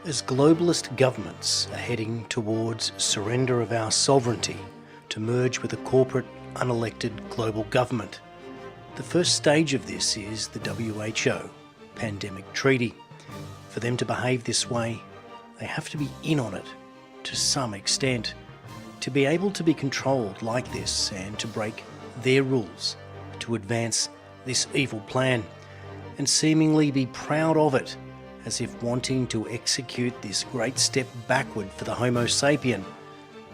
As globalist governments are heading towards surrender of our sovereignty to merge with a corporate, unelected global government, the first stage of this is the WHO Pandemic Treaty. For them to behave this way, they have to be in on it to some extent, to be able to be controlled like this and to break their rules, to advance this evil plan, and seemingly be proud of it, as if wanting to execute this great step backward for the Homo sapien,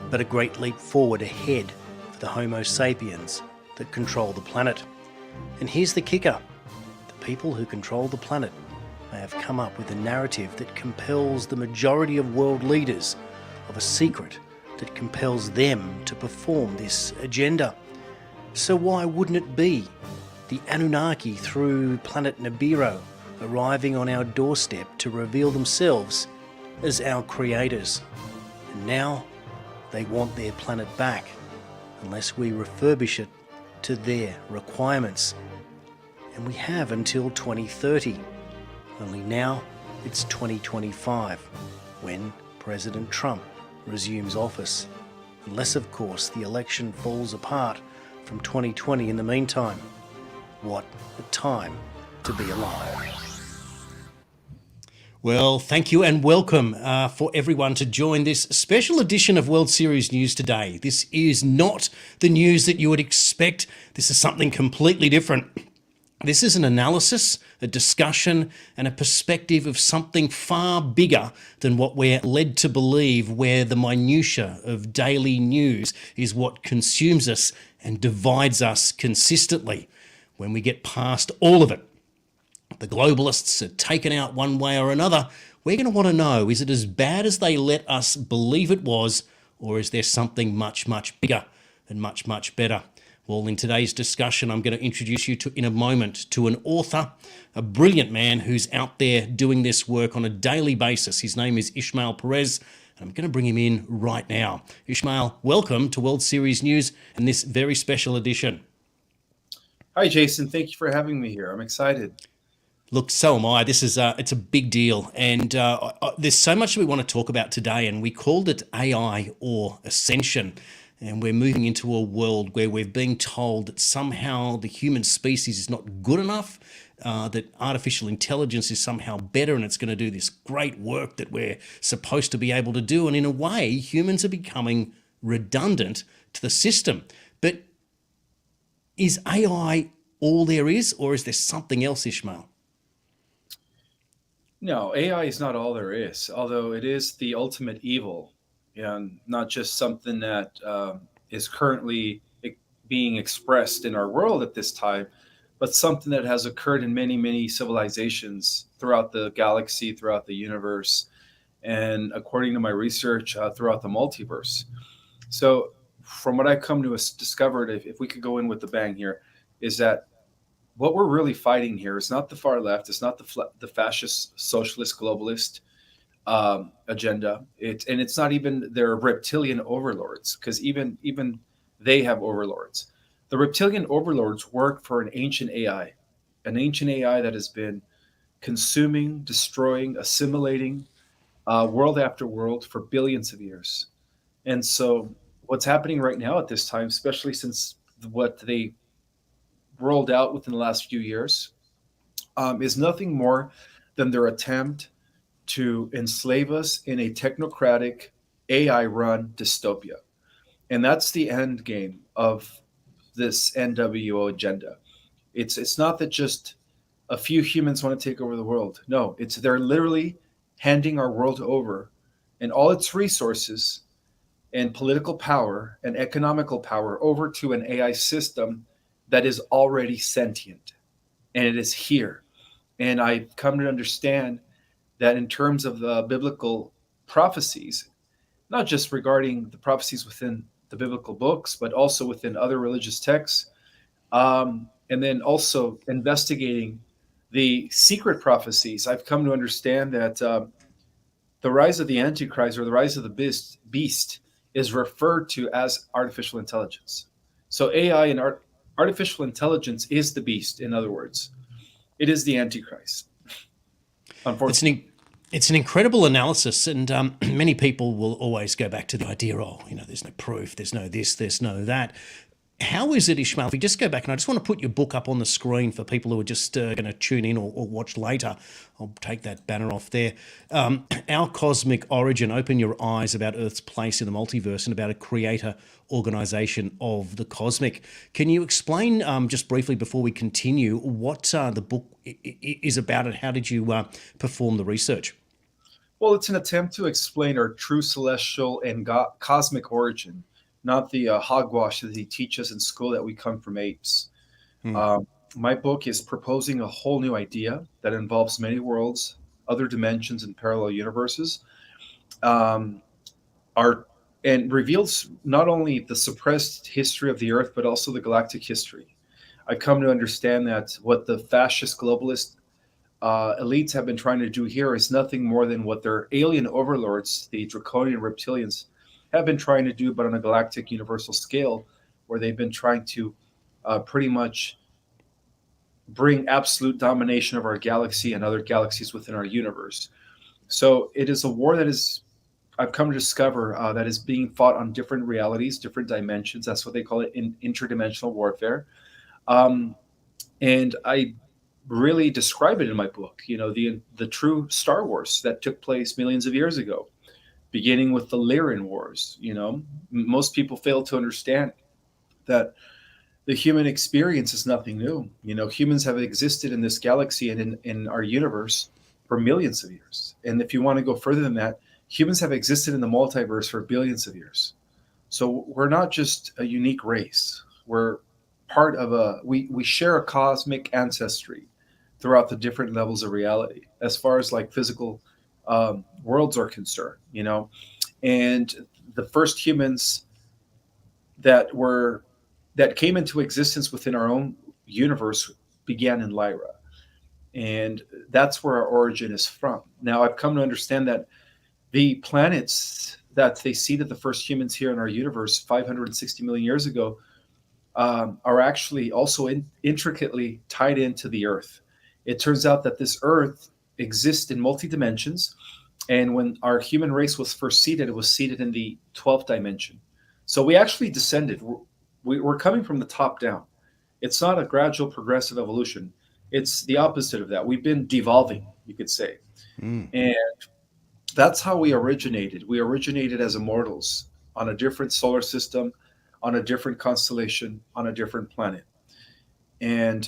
but a great leap forward ahead for the Homo sapiens that control the planet. And here's the kicker: the people who control the planet may have come up with a narrative that compels the majority of world leaders of a secret that compels them to perform this agenda. So why wouldn't it be the Anunnaki through planet Nibiru arriving on our doorstep to reveal themselves as our creators? And now they want their planet back unless we refurbish it to their requirements. And we have until 2030. Only now it's 2025 when President Trump resumes office. Unless, of course, the election falls apart from 2020 in the meantime. What a time to be alive. Well, thank you and welcome for everyone to join this special edition of World Series News today. This is not the news that you would expect. This is something completely different. This is an analysis, a discussion, and a perspective of something far bigger than what we're led to believe, where the minutiae of daily news is what consumes us and divides us consistently. When we get past all of it, the globalists are taken out one way or another, we're going to want to know, is it as bad as they let us believe it was, or is there something much, much bigger and much, much better? Well, in today's discussion, I'm going to introduce you to, in a moment, to an author, a brilliant man who's out there doing this work on a daily basis. His name is Ismael Perez, and I'm going to bring him in right now. Ismael, welcome to World Series News and this very special edition. Hi, Jason. Thank you for having me here. I'm excited. Look, so am I. This is it's a big deal, and there's so much we want to talk about today, and we called it AI or Ascension. And we're moving into a world where we're being told that somehow the human species is not good enough, that artificial intelligence is somehow better and it's going to do this great work that we're supposed to be able to do. And in a way, humans are becoming redundant to the system. But is AI all there is, or is there something else, Ismael? No, AI is not all there is, although it is the ultimate evil, and not just something that is currently being expressed in our world at this time, but something that has occurred in many, many civilizations throughout the galaxy, throughout the universe, and according to my research, throughout the multiverse. So from what I've come to discover, if we could go in with the bang here, is that what we're really fighting here is not the far left, it's not the fascist, socialist, globalist agenda. It's not even their reptilian overlords, because even they have overlords. The reptilian overlords work for an ancient AI that has been consuming, destroying, assimilating world after world for billions of years. And so what's happening right now at this time, especially since what they rolled out within the last few years, is nothing more than their attempt to enslave us in a technocratic, AI-run dystopia. And that's the end game of this NWO agenda. It's not that just a few humans want to take over the world. No, they're literally handing our world over and all its resources and political power and economical power over to an AI system that is already sentient, and it is here. And I've come to understand that in terms of the biblical prophecies, not just regarding the prophecies within the biblical books, but also within other religious texts, and then also investigating the secret prophecies, I've come to understand that the rise of the Antichrist, or the rise of the beast, is referred to as artificial intelligence. So AI and artificial intelligence is the beast, in other words. It is the Antichrist, unfortunately. It's an incredible analysis, and many people will always go back to the idea, oh, there's no proof, there's no this, there's no that. How is it, Ishmael? If we just go back, and I just want to put your book up on the screen for people who are just going to tune in or watch later. I'll take that banner off there. Our Cosmic Origin, Open Your Eyes about Earth's place in the multiverse and about a creator organization of the cosmic. Can you explain just briefly before we continue what the book is about and how did you perform the research? Well, it's an attempt to explain our true celestial and cosmic origin, not the hogwash that they teach us in school that we come from apes. My book is proposing a whole new idea that involves many worlds, other dimensions, and parallel universes. Um, are and reveals not only the suppressed history of the Earth, but also the galactic history. I've come to understand that what the fascist globalist elites have been trying to do here is nothing more than what their alien overlords, the draconian reptilians, have been trying to do, but on a galactic universal scale, where they've been trying to pretty much bring absolute domination of our galaxy and other galaxies within our universe. So it is a war that is, I've come to discover, that is being fought on different realities, different dimensions. That's what they call it in interdimensional warfare. Um, and I really describe it in my book. The true Star Wars that took place millions of years ago, beginning with the Lyran Wars. Most people fail to understand that the human experience is nothing new. Humans have existed in this galaxy and in our universe for millions of years. And if you want to go further than that, humans have existed in the multiverse for billions of years. So we're not just a unique race. We're part of we share a cosmic ancestry throughout the different levels of reality, as far as like physical worlds are concerned. And the first humans that were that came into existence within our own universe began in Lyra. And that's where our origin is from. Now, I've come to understand that the planets that they seeded the first humans here in our universe 560 million years ago are actually also intricately tied into the Earth. It turns out that this Earth exists in multi dimensions. And when our human race was first seeded, it was seeded in the 12th dimension. So we actually descended. We're coming from the top down. It's not a gradual progressive evolution. It's the opposite of that. We've been devolving, you could say. And that's how we originated. We originated as immortals on a different solar system, on a different constellation, on a different planet. And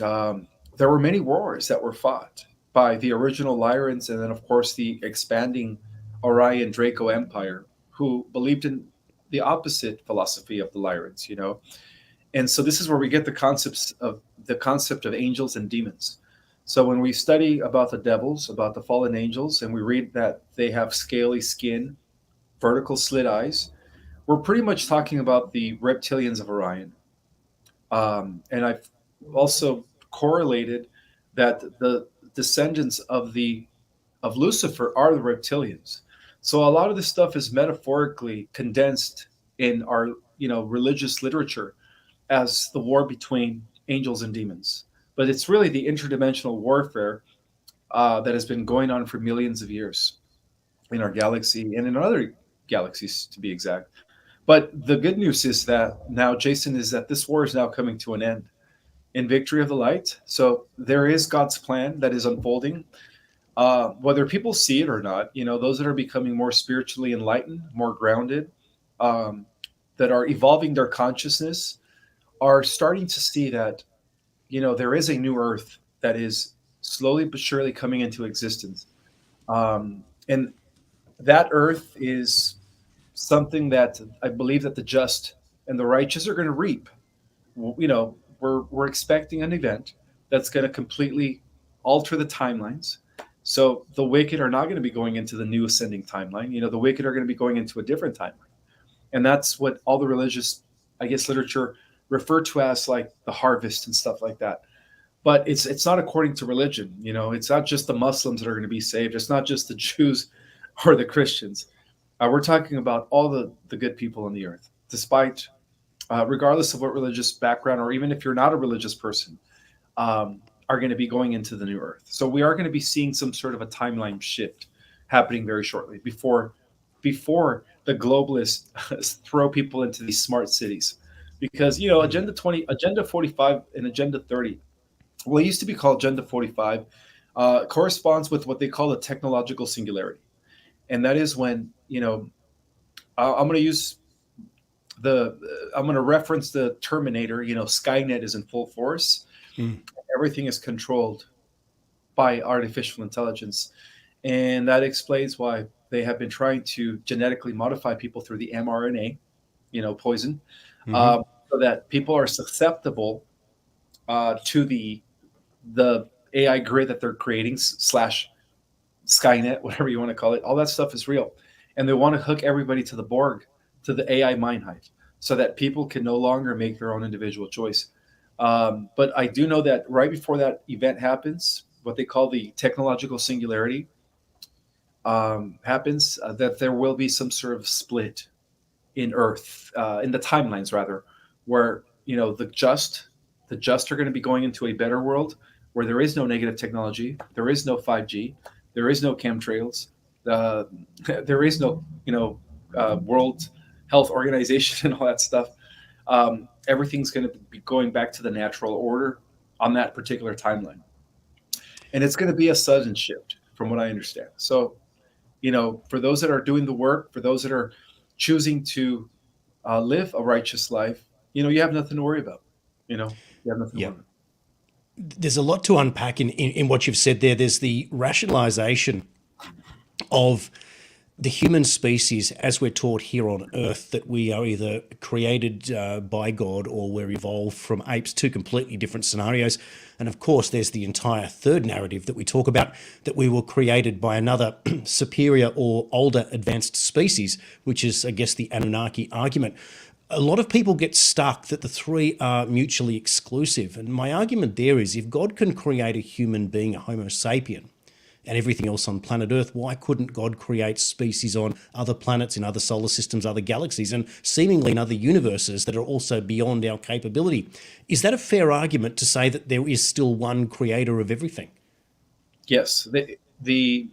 there were many wars that were fought by the original Lyrans and then, of course, the expanding Orion Draco Empire, who believed in the opposite philosophy of the Lyrans. And so this is where we get the concept of angels and demons. So when we study about the devils, about the fallen angels, and we read that they have scaly skin, vertical slit eyes, we're pretty much talking about the reptilians of Orion. And I've also correlated that the descendants of Lucifer are the reptilians. So a lot of this stuff is metaphorically condensed in our religious literature as the war between angels and demons. But it's really the interdimensional warfare that has been going on for millions of years in our galaxy and in other galaxies, to be exact. But the good news is that now, Jason, is that this war is now coming to an end in victory of the light. So there is God's plan that is unfolding. Whether people see it or not, those that are becoming more spiritually enlightened, more grounded, that are evolving their consciousness, are starting to see that there is a new earth that is slowly but surely coming into existence. And that earth is something that I believe that the just and the righteous are going to reap. We're expecting an event that's going to completely alter the timelines. So the wicked are not going to be going into the new ascending timeline. The wicked are going to be going into a different timeline. And that's what all the religious, I guess, literature refer to as like the harvest and stuff like that. But it's not according to religion. It's not just the Muslims that are going to be saved. It's not just the Jews or the Christians. We're talking about all the good people on the earth, despite, regardless of what religious background, or even if you're not a religious person, are going to be going into the new earth. So we are going to be seeing some sort of a timeline shift happening very shortly before the globalists throw people into these smart cities. Because Mm. Agenda 20, Agenda 45, and Agenda 30, well, it used to be called Agenda 45, corresponds with what they call a technological singularity, and that is when I'm going to use the I'm going to reference the Terminator. Skynet is in full force. Mm. Everything is controlled by artificial intelligence, and that explains why they have been trying to genetically modify people through the mRNA, poison, Hmm. um, so that people are susceptible to the AI grid that they're creating slash Skynet, whatever you want to call it. All that stuff is real, and they want to hook everybody to the Borg, to the AI mind hive, so that people can no longer make their own individual choice. But I do know that right before that event happens, what they call the technological singularity happens, that there will be some sort of split in Earth, in the timelines rather, where the just are going to be going into a better world where there is no negative technology, there is no 5G, there is no chemtrails, uh, there is no World Health Organization and all that stuff. Everything's going to be going back to the natural order on that particular timeline, and it's going to be a sudden shift, from what I understand. So for those that are doing the work, for those that are choosing to live a righteous life, you have nothing to worry about. You have nothing to Yeah. worry about. There's a lot to unpack in what you've said there. There's the rationalization of the human species as we're taught here on Earth, that we are either created by God or we're evolved from apes, two completely different scenarios. And of course, there's the entire third narrative that we talk about, that we were created by another superior or older advanced species, which is, I guess, the Anunnaki argument. A lot of people get stuck that the three are mutually exclusive. And my argument there is, if God can create a human being, a Homo sapien, and everything else on planet Earth, why couldn't God create species on other planets, in other solar systems, other galaxies, and seemingly in other universes that are also beyond our capability? Is that a fair argument to say that there is still one creator of everything? Yes, the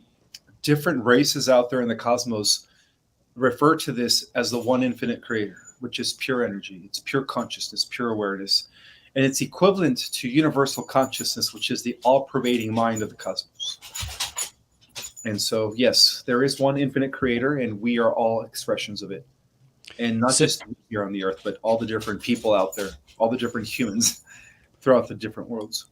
different races out there in the cosmos refer to this as the one infinite creator, which is pure energy. It's pure consciousness, pure awareness. And it's equivalent to universal consciousness, which is the all pervading mind of the cosmos. And so, yes, there is one infinite creator, and we are all expressions of it. And not So, just here on the earth, but all the different people out there, all the different humans throughout the different worlds.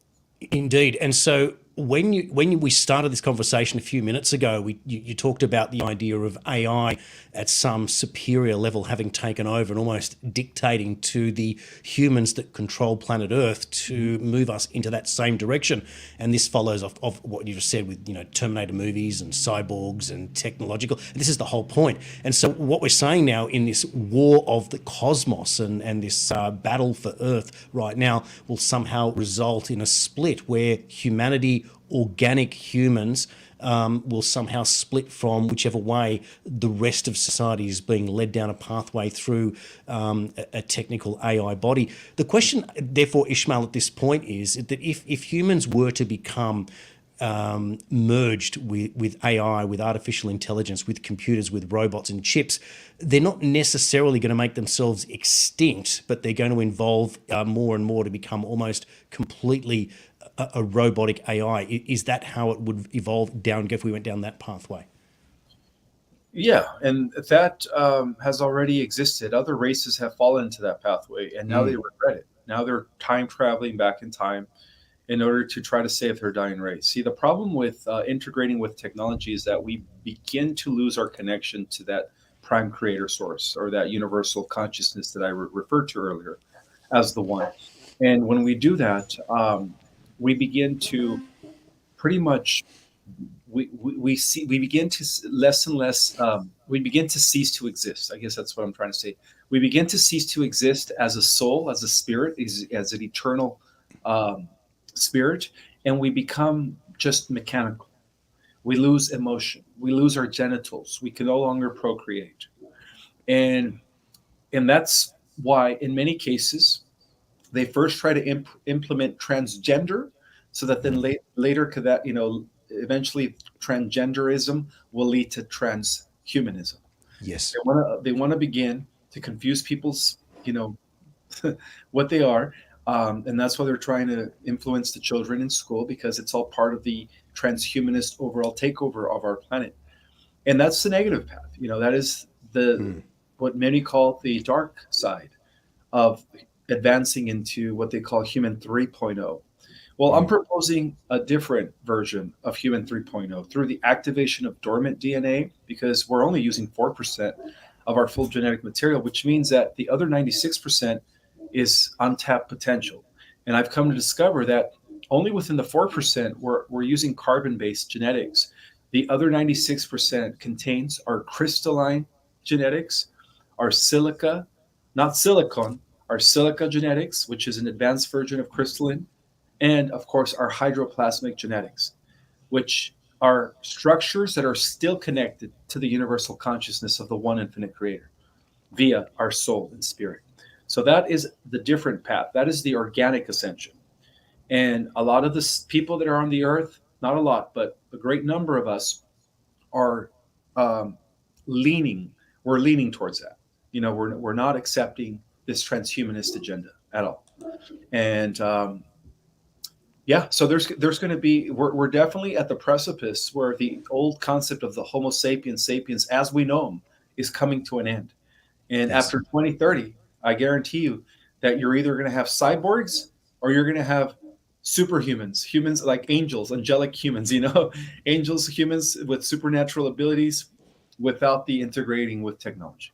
indeed. And so we started this conversation a few minutes ago, you talked about the idea of AI at some superior level having taken over and almost dictating to the humans that control planet Earth to move us into that same direction. And this follows of what you just said with Terminator movies and cyborgs and technological. This is the whole point. And so what we're saying now in this war of the cosmos and this battle for Earth right now will somehow result in a split where humanity, organic humans, will somehow split from whichever way the rest of society is being led down a pathway through a technical AI body. The question, therefore, Ishmael, at this point is that if humans were to become merged with AI, with artificial intelligence, with computers, with robots and chips, they're not necessarily going to make themselves extinct, but they're going to evolve more and more to become almost completely a robotic AI. Is that how it would evolve down if we went down that pathway? Yeah, and that has already existed. Other races have fallen into that pathway, and now they Mm. regret it. Now they're time traveling back in time in order to try to save their dying race. See, the problem with integrating with technology is that we begin to lose our connection to that prime creator source, or that universal consciousness that I referred to earlier as the one. And when we do that, we begin to pretty much we begin to less and less we begin to cease to exist. I guess that's what I'm trying to say. We begin to cease to exist as a soul, as a spirit, as an eternal um, spirit, and we become just mechanical. We lose emotion, we lose our genitals, we can no longer procreate. And and that's why in many cases they first try to implement transgender, so that then later could that eventually transgenderism will lead to transhumanism. Yes. They want to begin to confuse people's, what they are, and that's why they're trying to influence the children in school, because it's all part of the transhumanist overall takeover of our planet. And that's the negative path. That is the Mm. what many call the dark side of advancing into what they call human 3.0. Well, I'm Mm. proposing a different version of human 3.0 through the activation of dormant DNA, because we're only using 4% of our full genetic material, which means that the other 96% is untapped potential. And I've come to discover that only within the 4% we're using carbon based genetics. The other 96% contains our crystalline genetics, our silica, not silicon, our silica genetics, which is an advanced version of crystalline, and of course our hydroplasmic genetics, which are structures that are still connected to the universal consciousness of the one infinite creator via our soul and spirit. So that is the different path. That is the organic ascension. And a lot of the people that are on the earth, not a lot, but a great number of us are um, leaning, we're leaning towards that. We're not accepting this transhumanist agenda at all. And yeah, so there's going to be, we're definitely at the precipice where the old concept of the Homo sapiens sapiens as we know them is coming to an end. And Yes. after 2030, I guarantee you that you're either going to have cyborgs or you're going to have superhumans, humans like angels, angelic humans, angels, humans with supernatural abilities without the integrating with technology.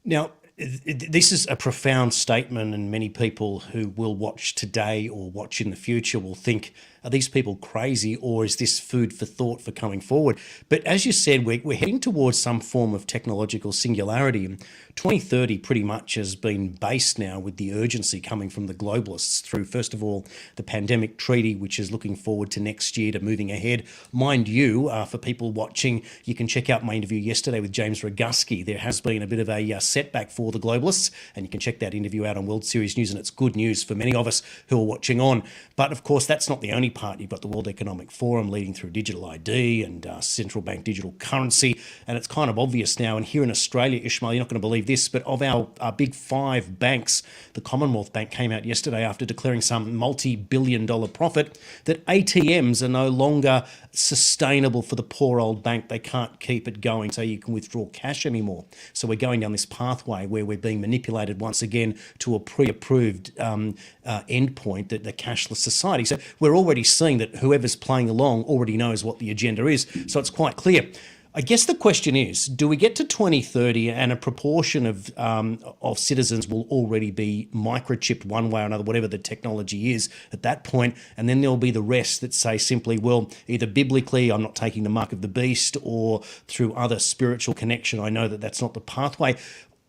Now, this is a profound statement, and many people who will watch today or watch in the future will think, are these people crazy, or is this food for thought for coming forward? But as you said, we're heading towards some form of technological singularity. And 2030 pretty much has been based now with the urgency coming from the globalists through, first of all, the pandemic treaty, which is looking forward to next year to moving ahead. Mind you, for people watching, you can check out my interview yesterday with James Roguski. There has been a bit of a setback for the globalists, and you can check that interview out on World Series News, and it's good news for many of us who are watching on. But of course, that's not the only part. You've got the World Economic Forum leading through digital ID and central bank digital currency, and it's kind of obvious now. And here in Australia, Ishmael, you're not going to believe this, but of our big five banks, the Commonwealth Bank came out yesterday after declaring some multi-billion-dollar profit that ATMs are no longer sustainable for the poor old bank. They can't keep it going so you can withdraw cash anymore. So we're going down this pathway where we're being manipulated once again to a pre-approved endpoint, that the cashless society. So we're already seeing that whoever's playing along already knows what the agenda is. So it's quite clear. I guess the question is, do we get to 2030 and a proportion of citizens will already be microchipped one way or another, whatever the technology is at that point, and then there'll be the rest that say simply, well, either biblically, I'm not taking the mark of the beast, or through other spiritual connection, I know that that's not the pathway,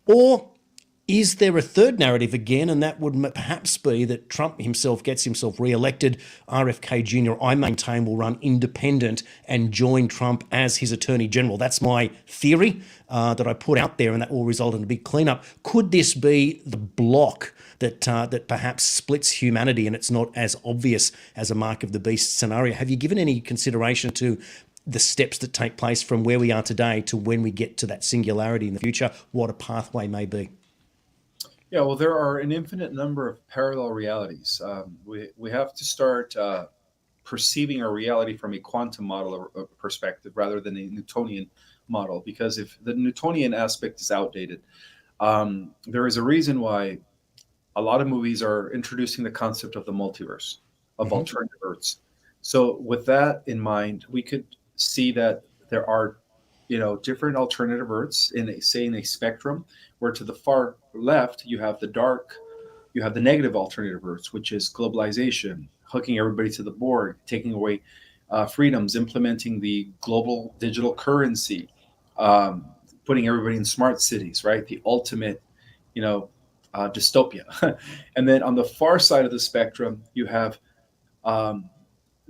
or is there a third narrative again, and that would perhaps be that Trump himself gets himself re-elected, RFK Jr., I maintain, will run independent and join Trump as his Attorney General. That's my theory that I put out there, and that will result in a big cleanup. Could this be the block that perhaps splits humanity, and it's not as obvious as a mark of the beast scenario? Have you given any consideration to the steps that take place from where we are today to when we get to that singularity in the future, what a pathway may be? Yeah, well, there are an infinite number of parallel realities. We have to start perceiving our reality from a quantum model perspective rather than a Newtonian model, because if the Newtonian aspect is outdated, there is a reason why a lot of movies are introducing the concept of the multiverse, of Mm-hmm. alternative Earths. So, with that in mind, we could see that there are, different alternative Earths in a spectrum, where to the far left you have the dark, you have the negative alternative Earths, which is globalization, hooking everybody to the board, taking away freedoms, implementing the global digital currency, um, putting everybody in smart cities, right? The ultimate, you know, dystopia. And then on the far side of the spectrum, you have um,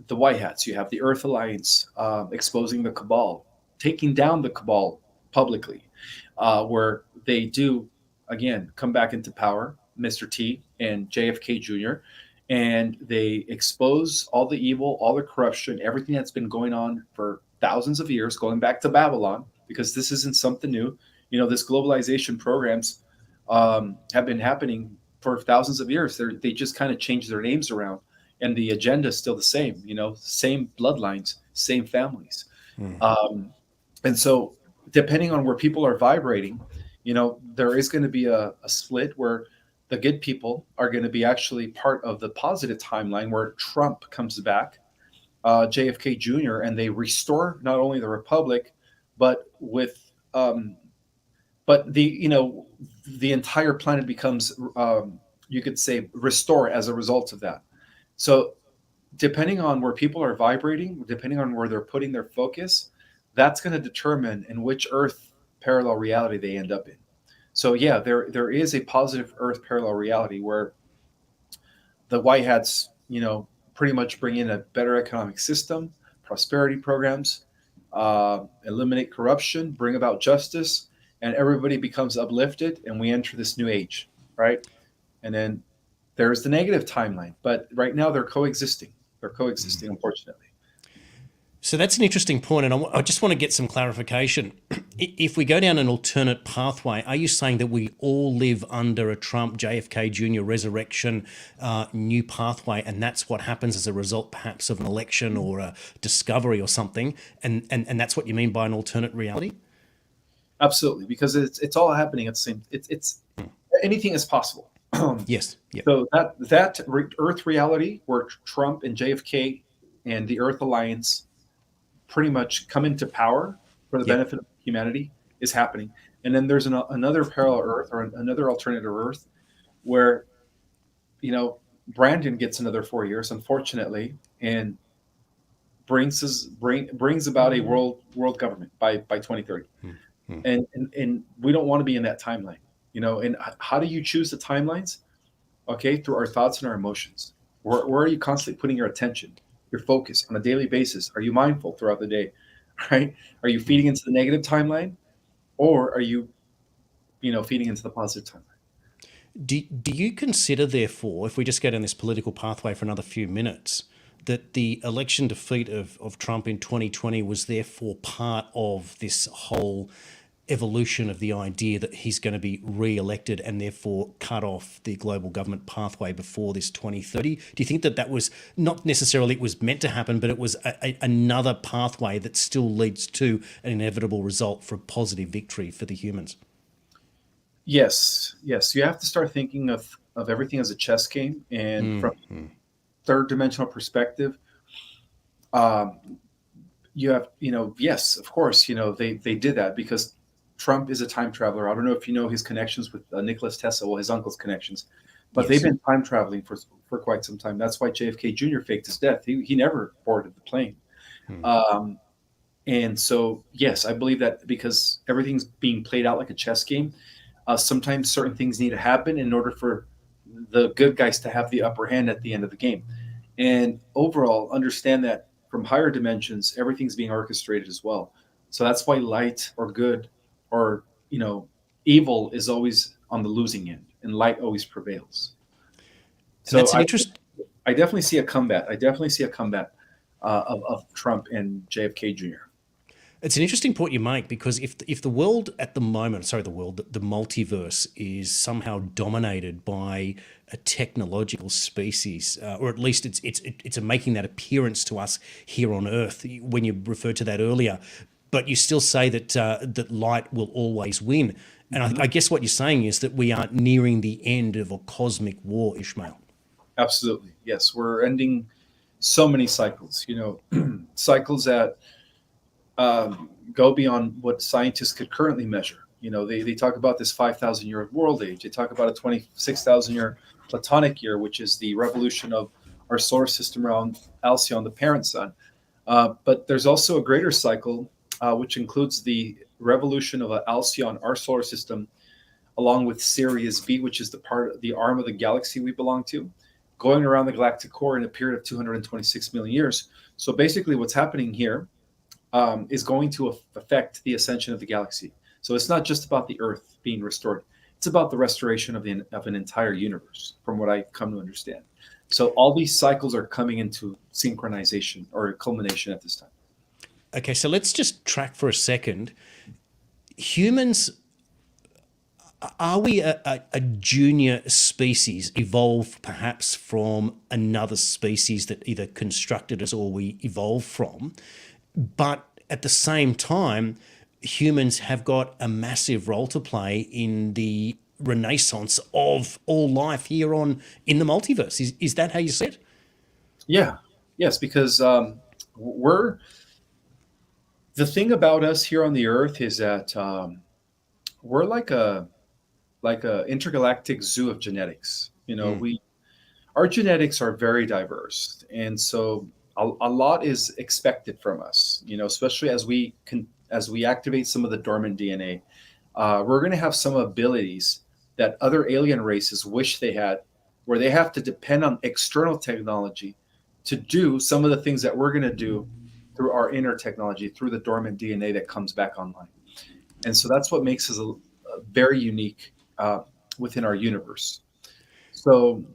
the white hats. You have the Earth Alliance exposing the cabal, taking down the cabal publicly, where they do again come back into power, Mr. T and JFK Jr. and they expose all the evil, all the corruption, everything that's been going on for thousands of years, going back to Babylon, because this isn't something new. This globalization programs have been happening for thousands of years. They just kind of change their names around, and the agenda is still the same. Same bloodlines, same families. Um, and so, depending on where people are vibrating, there is going to be a split where the good people are going to be actually part of the positive timeline where Trump comes back, JFK Jr., and they restore not only the republic, but but the entire planet becomes, you could say, restore as a result of that. So depending on where people are vibrating, depending on where they're putting their focus, that's going to determine in which Earth parallel reality they end up in. So yeah, there is a positive Earth parallel reality where the white hats, pretty much bring in a better economic system, prosperity programs, eliminate corruption, bring about justice, and everybody becomes uplifted, and we enter this new age, right? And then there's the negative timeline, but right now they're coexisting. They're coexisting, unfortunately. So that's an interesting point, and I just want to get some clarification. If we go down an alternate pathway, are you saying that we all live under a Trump JFK Jr. resurrection new pathway, and that's what happens as a result, perhaps, of an election or a discovery or something, and that's what you mean by an alternate reality? Absolutely, because it's all happening at the same. It's anything is possible. Yes. Yep. So that Earth reality where Trump and JFK and the Earth Alliance pretty much come into power for the benefit of humanity is happening. And then there's another parallel Earth or another alternative Earth where, Brandon gets another 4 years, unfortunately, and brings about a world government by 2030. And we don't want to be in that timeline, and how do you choose the timelines? Okay. Through our thoughts and our emotions. Where are you constantly putting your attention, your focus on a daily basis? Are you mindful throughout the day? Right? Are you feeding into the negative timeline, or are you, feeding into the positive timeline? Do you consider, therefore, if we just go down this political pathway for another few minutes, that the election defeat of Trump in 2020 was therefore part of this whole evolution of the idea that he's going to be re-elected and therefore cut off the global government pathway before this 2030? Do you think that was not necessarily it was meant to happen, but it was another pathway that still leads to an inevitable result for a positive victory for the humans? Yes. You have to start thinking of everything as a chess game, and from third dimensional perspective, you have, yes, of course, they did that because Trump is a time traveler. I don't know if you know his connections with Nicholas Tesla, well, his uncle's connections, but they've been time traveling for quite some time. That's why JFK Jr. faked his death. He never boarded the plane. And so, yes, I believe that because everything's being played out like a chess game, sometimes certain things need to happen in order for the good guys to have the upper hand at the end of the game. And overall, understand that from higher dimensions, everything's being orchestrated as well. So that's why light or good or, evil is always on the losing end, and light always prevails. So that's an interest. I definitely see a comeback. Of Trump and JFK Jr. It's an interesting point you make, because if the world at the moment, the multiverse is somehow dominated by a technological species, or at least it's making that appearance to us here on Earth, when you referred to that earlier, but you still say that light will always win. And I guess what you're saying is that we are nearing the end of a cosmic war, Ishmael. Absolutely. Yes. We're ending so many cycles, cycles that go beyond what scientists could currently measure. They talk about this 5,000-year world age. They talk about a 26,000-year Platonic year, which is the revolution of our solar system around Alcyon, the parent sun. But there's also a greater cycle, which includes the revolution of Alcyon, our solar system, along with Sirius B, which is the arm of the galaxy we belong to, going around the galactic core in a period of 226 million years. So basically what's happening here is going to affect the ascension of the galaxy. So it's not just about the Earth being restored. It's about the restoration of an entire universe, from what I come to understand. So all these cycles are coming into synchronization or culmination at this time. Okay, so let's just track for a second. Humans, are we a junior species evolved perhaps from another species that either constructed us or we evolved from? But at the same time, humans have got a massive role to play in the renaissance of all life here on in the multiverse. Is that how you see it? Yeah, yes, because we're the thing about us here on the Earth is that we're like a intergalactic zoo of genetics. We our genetics are very diverse, and so a lot is expected from us. Especially as we activate some of the dormant DNA, we're going to have some abilities that other alien races wish they had, where they have to depend on external technology to do some of the things that we're going to do through our inner technology, through the dormant DNA that comes back online. And so that's what makes us a very unique within our universe. So,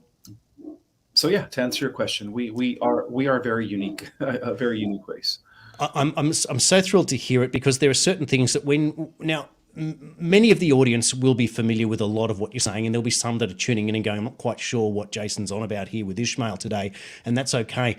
so yeah, to answer your question, we are very unique, a very unique race. I'm so thrilled to hear it, because there are certain things that many of the audience will be familiar with a lot of what you're saying, and there'll be some that are tuning in and going, I'm not quite sure what Jason's on about here with Ishmael today, and that's okay.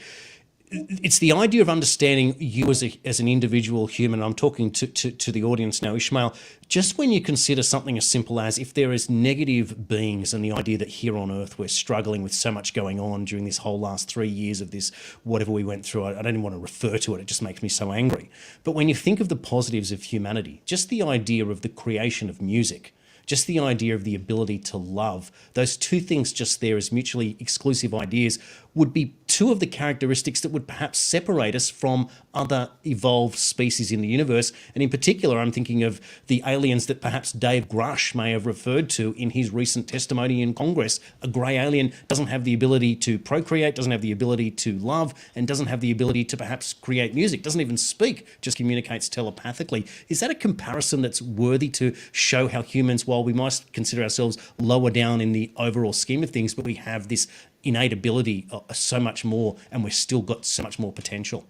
It's the idea of understanding you as an individual human. I'm talking to the audience now, Ishmael. Just when you consider something as simple as, if there is negative beings, and the idea that here on Earth we're struggling with so much going on during this whole last 3 years of this, whatever we went through, I don't even want to refer to it, it just makes me so angry. But when you think of the positives of humanity, just the idea of the creation of music, just the idea of the ability to love, those two things just there as mutually exclusive ideas would be two of the characteristics that would perhaps separate us from other evolved species in the universe. And in particular, I'm thinking of the aliens that perhaps Dave Grush may have referred to in his recent testimony in Congress. A grey alien doesn't have the ability to procreate, doesn't have the ability to love, and doesn't have the ability to perhaps create music, doesn't even speak, just communicates telepathically. Is that a comparison that's worthy to show how humans, while we might consider ourselves lower down in the overall scheme of things, but we have this innate ability so much more, and we've still got so much more potential?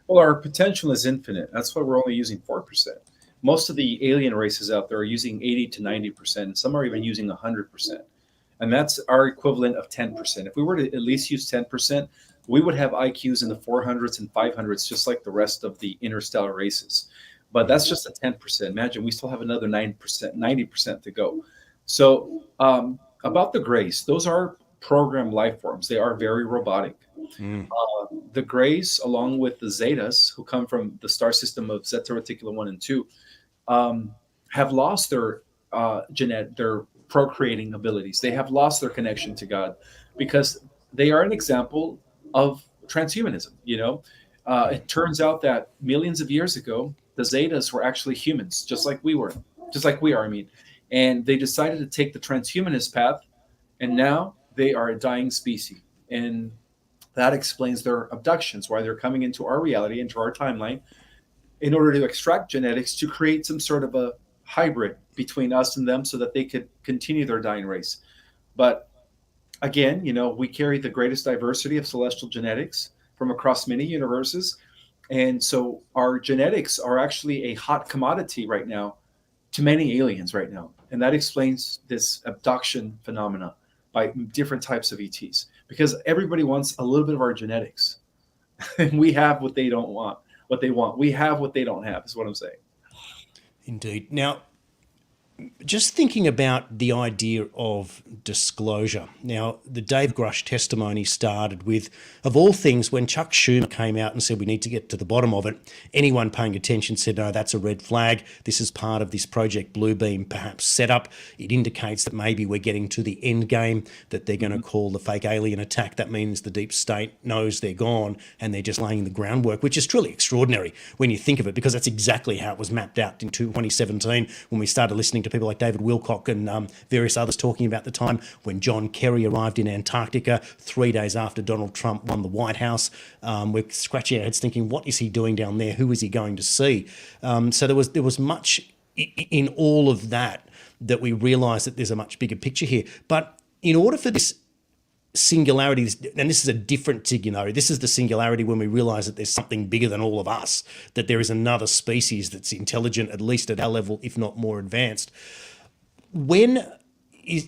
Well, our potential is infinite. That's why we're only using 4%. Most of the alien races out there are using 80 to 90%, and some are even using 100%. And that's our equivalent of 10%. If we were to at least use 10%, we would have IQs in the 400s and 500s, just like the rest of the interstellar races. But that's just a 10%. Imagine we still have another 9%, 90% to go. So about the Greys, those are programmed life forms. They are very robotic. The Greys, along with the Zetas, who come from the star system of Zeta Reticuli 1 and 2, have lost their their procreating abilities. They have lost their connection to God, because they are an example of transhumanism. It turns out that millions of years ago, the Zetas were actually humans, just like we are. I mean, and they decided to take the transhumanist path, and now they are a dying species. And that explains their abductions, why they're coming into our reality, into our timeline, in order to extract genetics to create some sort of a hybrid between us and them, so that they could continue their dying race. But again, we carry the greatest diversity of celestial genetics from across many universes. And so our genetics are actually a hot commodity right now to many aliens right now. And that explains this abduction phenomena by different types of ETs, because everybody wants a little bit of our genetics. And we have what they don't want, what they want. We have what they don't have, is what I'm saying. Indeed. Now, just thinking about the idea of disclosure. Now, the Dave Grush testimony started with, of all things, when Chuck Schumer came out and said we need to get to the bottom of it, anyone paying attention said, no, that's a red flag. This is part of this Project Bluebeam perhaps setup. It indicates that maybe we're getting to the end game, that they're going to call the fake alien attack. That means the deep state knows they're gone and they're just laying the groundwork, which is truly extraordinary when you think of it, because that's exactly how it was mapped out in 2017 when we started listening to people like David Wilcock and various others talking about the time when John Kerry arrived in Antarctica 3 days after Donald Trump won the White House. We're scratching our heads thinking, what is he doing down there? Who is he going to see? So there was much in all of that we realised that there's a much bigger picture here. But in order for this singularity, and this is a different singularity. This is the singularity when we realize that there's something bigger than all of us, that there is another species that's intelligent, at least at our level, if not more advanced.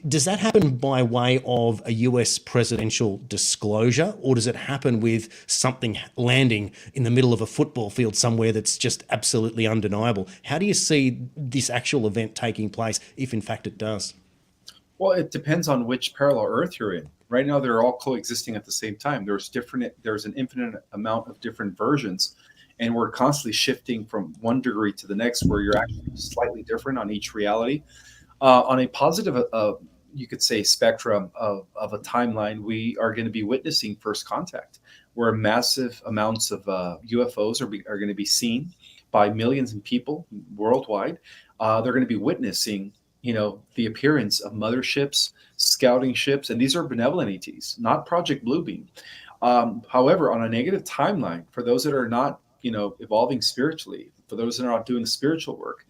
Does that happen by way of a US presidential disclosure, or does it happen with something landing in the middle of a football field somewhere that's just absolutely undeniable? How do you see this actual event taking place, if in fact it does? Well, it depends on which parallel Earth you're in. Right now, they're all coexisting at the same time. There's an infinite amount of different versions, and we're constantly shifting from one degree to the next, where you're actually slightly different on each reality. On a positive, you could say, spectrum of a timeline, we are going to be witnessing first contact, where massive amounts of UFOs are going to be seen by millions of people worldwide. They're going to be witnessing, the appearance of motherships, scouting ships, and these are benevolent ETs, not Project Bluebeam. However, on a negative timeline, for those that are not, evolving spiritually, for those that are not doing spiritual work,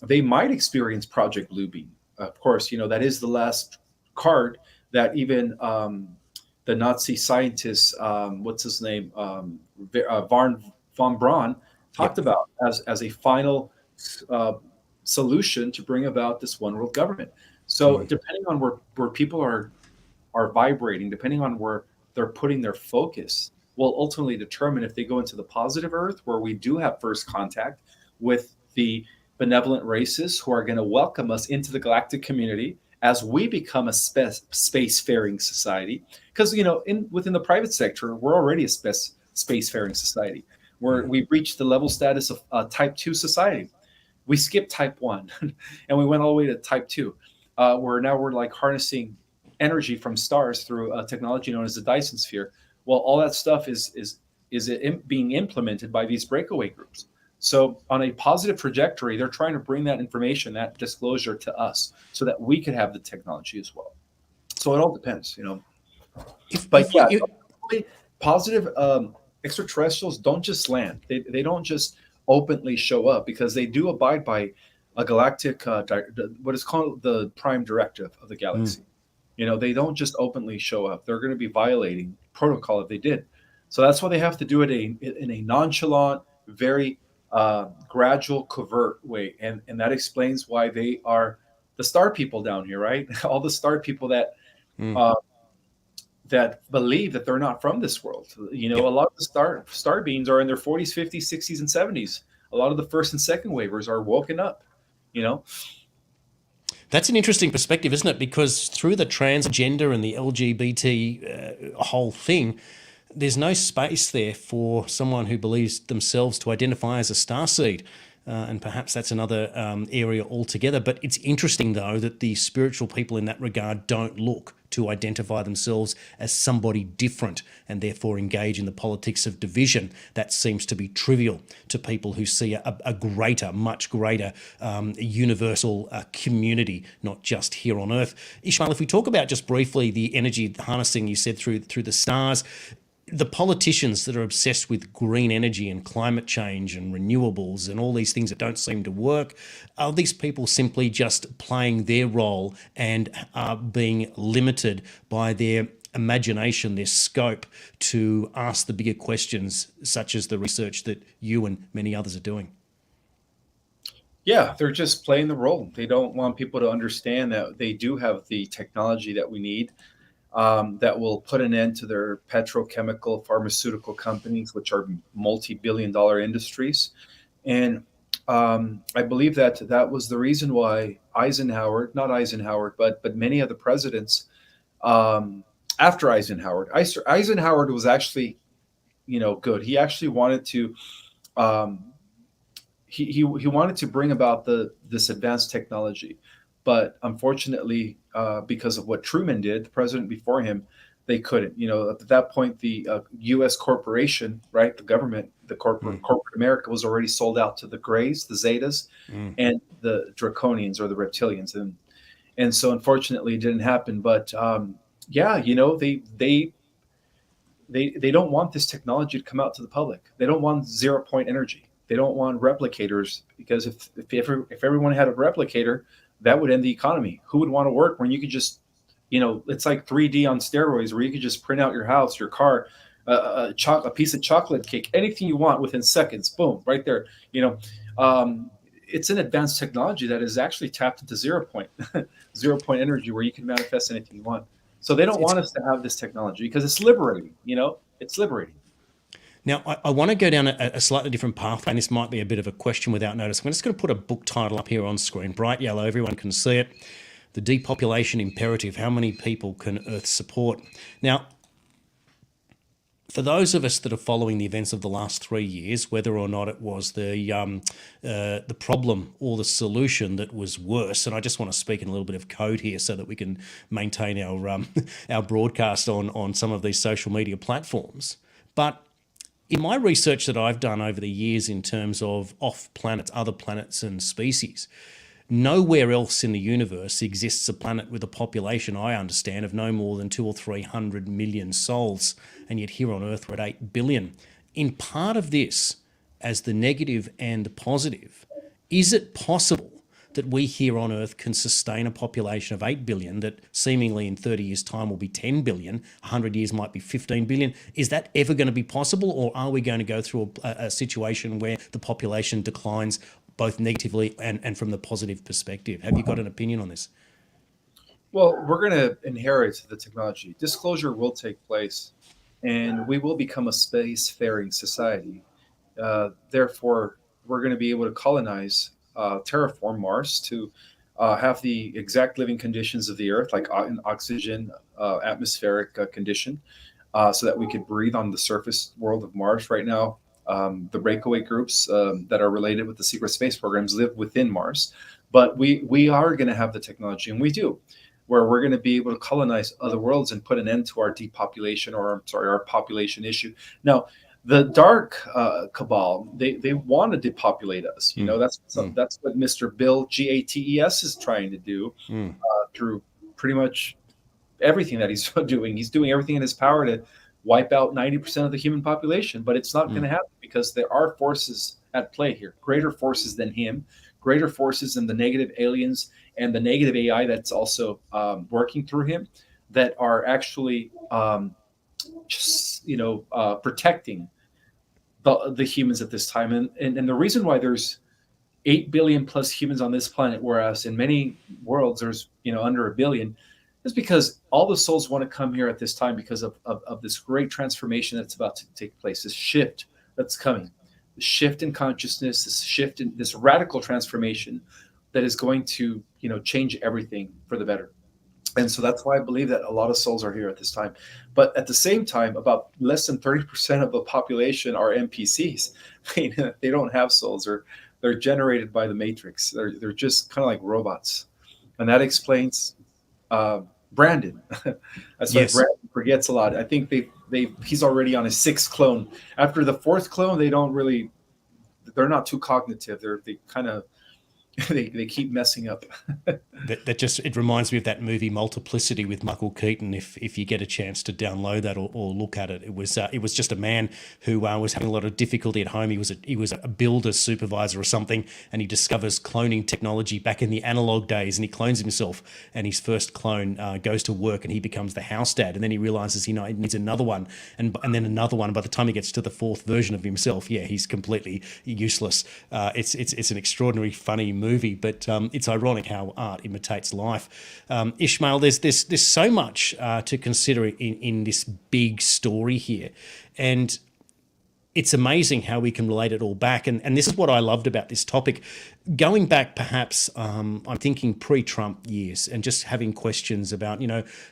they might experience Project Bluebeam. Of course, that is the last card that even the Nazi scientist, what's his name, von Braun, talked about as a final solution to bring about this one world government. So depending on where people are vibrating, depending on where they're putting their focus, will ultimately determine if they go into the positive Earth, where we do have first contact with the benevolent races who are going to welcome us into the galactic community as we become a spacefaring society. Because within the private sector, we're already a spacefaring society, where we've reached the level status of Type 2 society. We skipped Type 1 and we went all the way to Type 2, where now we're like harnessing energy from stars through a technology known as the Dyson sphere. Well, all that stuff is being implemented by these breakaway groups. So on a positive trajectory, they're trying to bring that information, that disclosure to us, so that we could have the technology as well. So it all depends, positive extraterrestrials don't just land. They don't just openly show up, because they do abide by a galactic, what is called the prime directive of the galaxy. They don't just openly show up. They're going to be violating protocol if they did. So that's why they have to do it in a nonchalant, very gradual, covert way. And that explains why they are the star people down here, right? All the star people that believe that they're not from this world. A lot of the star beings are in their 40s, 50s, 60s, and 70s. A lot of the first and second wavers are woken up, That's an interesting perspective, isn't it? Because through the transgender and the LGBT whole thing, there's no space there for someone who believes themselves to identify as a starseed. And perhaps that's another area altogether. But it's interesting, though, that the spiritual people in that regard don't look to identify themselves as somebody different and therefore engage in the politics of division. That seems to be trivial to people who see a greater, much greater universal community, not just here on Earth. Ismael, if we talk about just briefly the energy harnessing you said through the stars, the politicians that are obsessed with green energy and climate change and renewables and all these things that don't seem to work, are these people simply just playing their role and are being limited by their imagination, their scope to ask the bigger questions, such as the research that you and many others are doing? Yeah, they're just playing the role. They don't want people to understand that they do have the technology that we need, that will put an end to their petrochemical pharmaceutical companies, which are multi-billion-dollar industries. And I believe that was the reason why not Eisenhower, but many of the presidents after Eisenhower was actually, good. He actually wanted to, he wanted to bring about this advanced technology. But unfortunately, because of what Truman did, the president before him, they couldn't. At that point, the U.S. corporation, right, the government, the corporate America was already sold out to the Greys, the Zetas, and the Draconians or the Reptilians, and so unfortunately, it didn't happen. But they don't want this technology to come out to the public. They don't want 0-point energy. They don't want replicators, because if everyone had a replicator, that would end the economy. Who would want to work when you could just, it's like 3D on steroids, where you can just print out your house, your car, a piece of chocolate cake, anything you want within seconds. Boom, right there. It's an advanced technology that is actually tapped into zero point energy, where you can manifest anything you want. So they don't want us to have this technology because it's liberating. It's liberating. Now, I want to go down a slightly different pathway, and this might be a bit of a question without notice. I'm just going to put a book title up here on screen, bright yellow, everyone can see it. The Depopulation Imperative, How Many People Can Earth Support? Now, for those of us that are following the events of the last 3 years, whether or not it was the problem or the solution that was worse, and I just want to speak in a little bit of code here so that we can maintain our our broadcast on some of these social media platforms. But in my research that I've done over the years in terms of off planets, other planets and species, nowhere else in the universe exists a planet with a population, I understand, of no more than 200 or 300 million souls, and yet here on Earth we're at 8 billion. In part of this, as the negative and the positive, is it possible that we here on Earth can sustain a population of 8 billion that seemingly in 30 years' time will be 10 billion, 100 years might be 15 billion? Is that ever going to be possible, or are we going to go through a situation where the population declines both negatively and from the positive perspective? Have you got an opinion on this? Well, we're going to inherit the technology. Disclosure will take place, and we will become a spacefaring society. Therefore, we're going to be able to colonize, terraform Mars to have the exact living conditions of the Earth, like an oxygen, atmospheric condition, so that we could breathe on the surface world of Mars. Right now, the breakaway groups that are related with the secret space programs live within Mars, but we are going to have the technology, and we do, where we're going to be able to colonize other worlds and put an end to our depopulation, or our population issue. Now, the dark cabal, they want to depopulate us. That's what Mr. Bill Gates is trying to do through pretty much everything that he's doing. He's doing everything in his power to wipe out 90% of the human population, but it's not going to happen because there are forces at play here, greater forces than him, greater forces than the negative aliens and the negative AI that's also working through him, that are actually protecting the humans at this time. And the reason why there's 8 billion plus humans on this planet, whereas in many worlds there's under a billion, is because all the souls want to come here at this time because of this great transformation that's about to take place, this shift that's coming, the shift in consciousness, this shift in this radical transformation that is going to change everything for the better. And so that's why I believe that a lot of souls are here at this time. But at the same time, about less than 30% of the population are NPCs. They don't have souls, or they're generated by the Matrix. They're just kind of like robots. And that explains Brandon. That's why Brandon forgets a lot. I think he's already on his 6th clone. After the 4th clone, they're not too cognitive. They kind of they keep messing up. It reminds me of that movie Multiplicity with Michael Keaton. If you get a chance to download that or look at it, it was just a man who was having a lot of difficulty at home. He was a builder supervisor or something, and he discovers cloning technology back in the analog days, and he clones himself. And his first clone goes to work, and he becomes the house dad. And then he realizes he needs another one, and then another one. By the time he gets to the 4th version of himself, he's completely useless. It's an extraordinary, funny movie, but it's ironic how art imitates life. Ismael, there's so much to consider in this big story here, and it's amazing how we can relate it all back. And this is what I loved about this topic. Going back, perhaps, I'm thinking pre-Trump years, and just having questions about,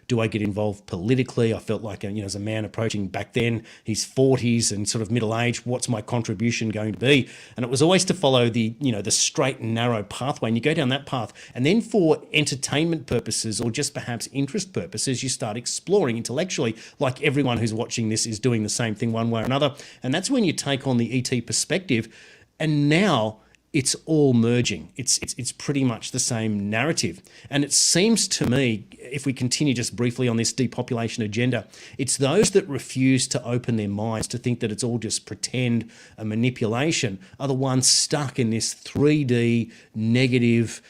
do I get involved politically? I felt like, as a man approaching back then his 40s and sort of middle age, what's my contribution going to be? And it was always to follow the straight and narrow pathway, and you go down that path. And then for entertainment purposes, or just perhaps interest purposes, you start exploring intellectually, like everyone who's watching this is doing the same thing one way or another. And that's when you take on the ET perspective. And now it's all merging. It's pretty much the same narrative. And it seems to me, if we continue just briefly on this depopulation agenda, it's those that refuse to open their minds to think that it's all just pretend and manipulation are the ones stuck in this 3D negative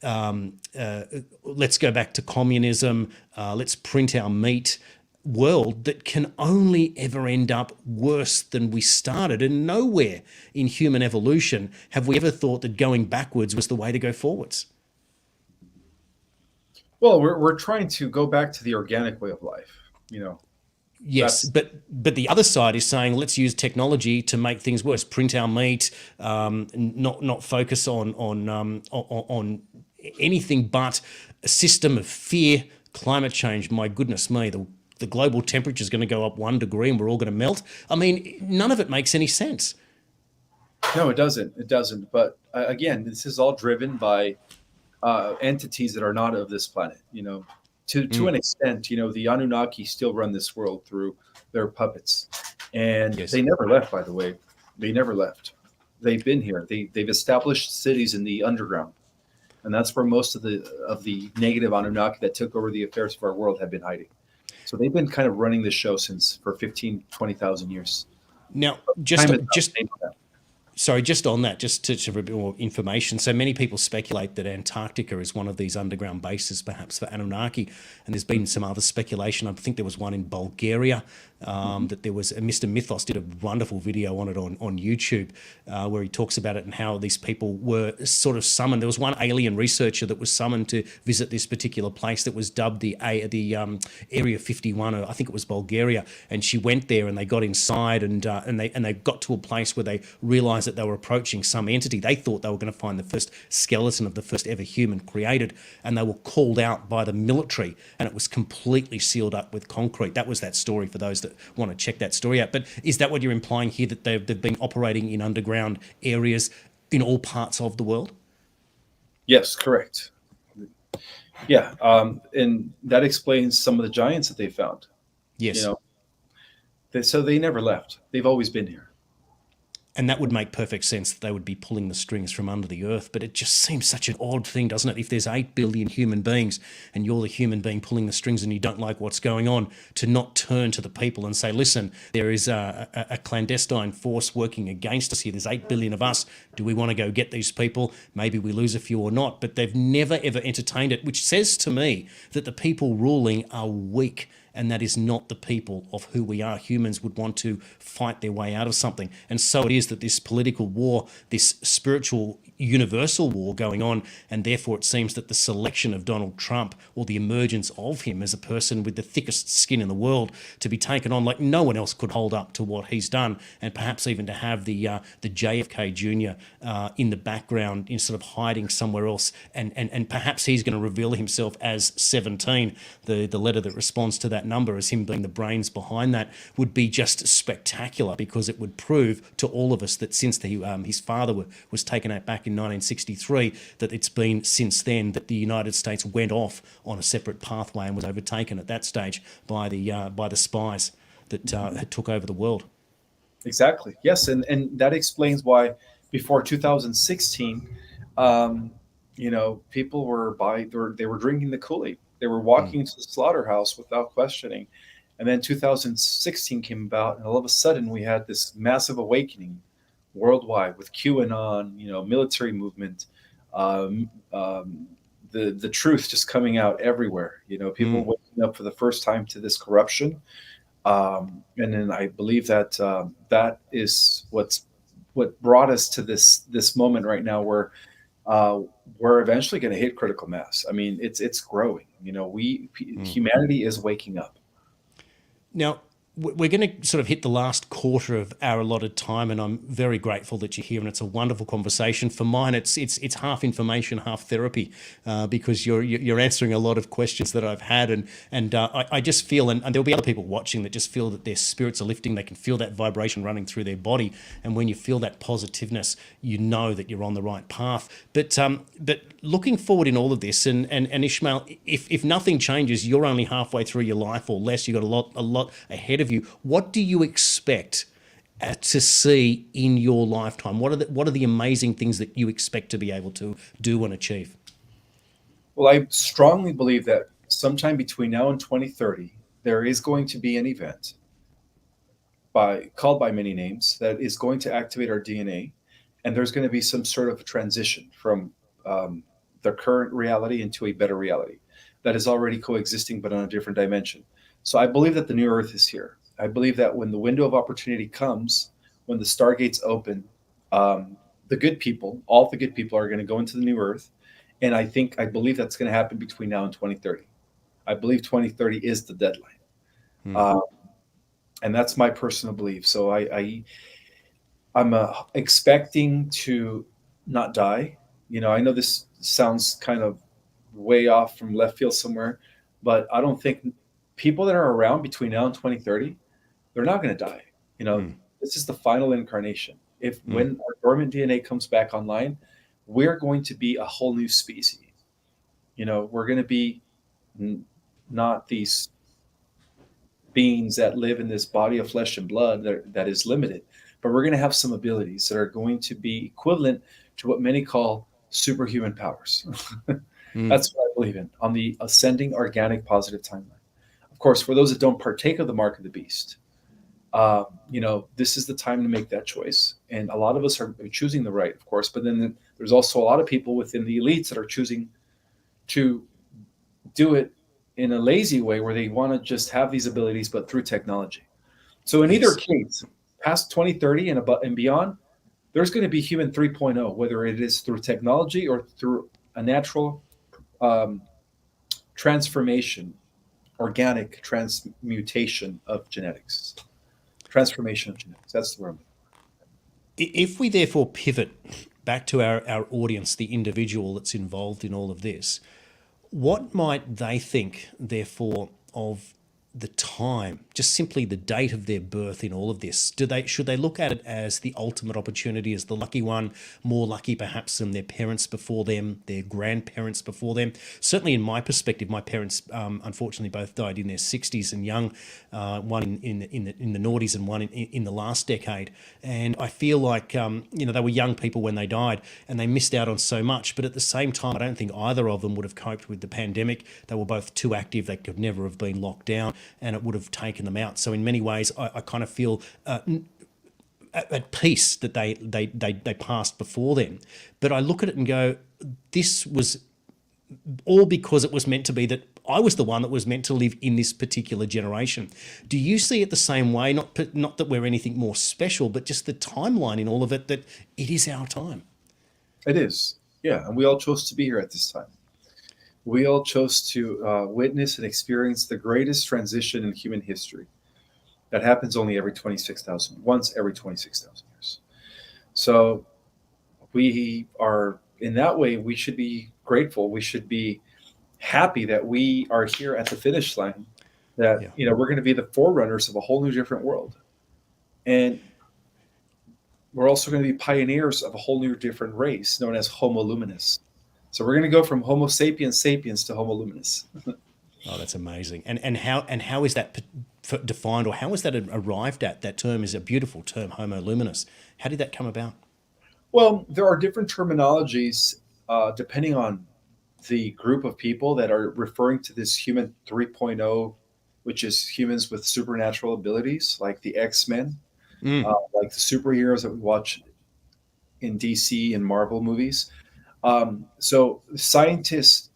let's go back to communism, let's print our meat world that can only ever end up worse than we started. And nowhere in human evolution have we ever thought that going backwards was the way to go forwards. Well, we're trying to go back to the organic way of life. You know, Yes, that's but the other side is saying let's use technology to make things worse, print our meat, not focus on anything but a system of fear, climate change. My goodness me, the global temperature is going to go up 1 degree and we're all going to melt. I mean, none of it makes any sense. no, it doesn't. It doesn't. But again, this is all driven by entities that are not of this planet. You know, to an extent, you know, the Anunnaki still run this world through their puppets, and Yes. they never left. By the way, they never left. They've been here. They've established cities in the underground, and that's where most of the negative Anunnaki that took over the affairs of our world have been hiding. So they've been kind of running the show since for 15, 20,000 years. Now, Time is up. just They know that. sorry, just on that, just to for a bit more information. So many people speculate that Antarctica is one of these underground bases, perhaps for Anunnaki, and there's been some other speculation. I think there was one in Bulgaria. That there was Mr. Mythos did a wonderful video on it on YouTube, where he talks about it and how these people were sort of summoned. There was one alien researcher that was summoned to visit this particular place that was dubbed the Area 51, or I think it was Bulgaria, and she went there and they got inside and they got to a place where they realised that they were approaching some entity. They thought they were going to find the first skeleton of the first ever human created, and they were called out by the military, and it was completely sealed up with concrete. That was that story for those that want to check that story out. But is that what you're implying here, that they've been operating in underground areas in all parts of the world? Yes, correct. Yeah, and that explains some of the giants that they found. Yes. You know, so they never left. They've always been here. And that would make perfect sense that they would be pulling the strings from under the earth. But it just seems such an odd thing, doesn't it? If there's 8 billion human beings and you're the human being pulling the strings and you don't like what's going on, to not turn to the people and say, listen, there is a clandestine force working against us here. There's 8 billion of us. Do we want to go get these people? Maybe we lose a few or not. But they've never, ever entertained it, which says to me that the people ruling are weak. And that is not the people of who we are. Humans would want to fight their way out of something. And so it is that this political war, this spiritual universal war going on, and therefore it seems that the selection of Donald Trump, or the emergence of him as a person with the thickest skin in the world, to be taken on like no one else could hold up to what he's done, and perhaps even to have the JFK Jr. In the background, in sort of hiding somewhere else, and perhaps he's going to reveal himself as 17, the letter that responds to that number as him being the brains behind that, would be just spectacular, because it would prove to all of us that since his father was taken out back in 1963, that it's been since then that the United States went off on a separate pathway and was overtaken at that stage by the spies that had took over the world. Exactly. Yes, and that explains why before 2016, people they were drinking the Kool-Aid. They were walking to the slaughterhouse without questioning. And then 2016 came about, and all of a sudden we had this massive awakening worldwide with QAnon, military movement, the truth just coming out everywhere. People waking up for the first time to this corruption. And then I believe that that is what brought us to this moment right now, where we're eventually going to hit critical mass. I mean, it's growing. Humanity is waking up. Now, we're going to sort of hit the last quarter of our allotted time, and I'm very grateful that you're here, and it's a wonderful conversation. For mine, it's half information, half therapy, because you're answering a lot of questions that I've had, and I just feel, and there'll be other people watching that just feel that their spirits are lifting. They can feel that vibration running through their body, and when you feel that positiveness, you know that you're on the right path. But looking forward in all of this, and Ishmael, if nothing changes, you're only halfway through your life or less. You've got a lot ahead of you. What do you expect to see in your lifetime? What are the amazing things that you expect to be able to do and achieve? Well, I strongly believe that sometime between now and 2030, there is going to be an event called by many names that is going to activate our DNA, and there's going to be some sort of transition from the current reality into a better reality that is already coexisting, but on a different dimension. So I believe that the new Earth is here. I believe that when the window of opportunity comes, when the stargates open, the good people, all the good people, are going to go into the new Earth, and I believe that's going to happen between now and 2030. I believe 2030 is the deadline, Hmm. uh, and that's my personal belief. So I'm expecting to not die. I know this sounds kind of way off from left field somewhere, but I don't think people that are around between now and 2030, they're not going to die. You know, Hmm. this is the final incarnation. If Hmm. when our dormant DNA comes back online, we're going to be a whole new species. We're going to be n- not these beings that live in this body of flesh and blood that is limited, but we're going to have some abilities that are going to be equivalent to what many call superhuman powers. Hmm. That's what I believe in on the ascending organic positive timeline. Of course, for those that don't partake of the mark of the beast, this is the time to make that choice. And a lot of us are choosing the right, of course, but then there's also a lot of people within the elites that are choosing to do it in a lazy way where they want to just have these abilities, but through technology. So in either Yes. case, past 2030 and beyond, there's going to be human 3.0, whether it is through technology or through a natural um, transformation, organic transmutation of genetics, transformation of genetics. That's the word. If we therefore pivot back to our audience, the individual that's involved in all of this, what might they think, therefore, of the time, just simply the date of their birth in all of this? Should they look at it as the ultimate opportunity, as the lucky one, more lucky perhaps than their parents before them, their grandparents before them? Certainly, in my perspective, my parents unfortunately both died in their 60s and young, one in the noughties and one in the last decade. And I feel like they were young people when they died, and they missed out on so much. But at the same time, I don't think either of them would have coped with the pandemic. They were both too active; they could never have been locked down, and it would have taken them out. So in many ways, I kind of feel at peace that they passed before then. But I look at it and go, this was all because it was meant to be that I was the one that was meant to live in this particular generation. Do you see it the same way? Not that we're anything more special, but just the timeline in all of it, that it is our time. It is. Yeah. And we all chose to be here at this time. We all chose to witness and experience the greatest transition in human history that happens only once every 26,000 years. So we are, in that way, we should be grateful. We should be happy that we are here at the finish line, that, Yeah. we're going to be the forerunners of a whole new different world. And we're also going to be pioneers of a whole new different race known as Homo luminous. So we're going to go from Homo sapiens sapiens to Homo luminous. Oh, that's amazing. And how is that defined, or how is that arrived at? That term is a beautiful term, Homo luminous. How did that come about? Well, there are different terminologies depending on the group of people that are referring to this human 3.0, which is humans with supernatural abilities, like the X-Men, Mm. like the superheroes that we watch in DC and Marvel movies. So scientists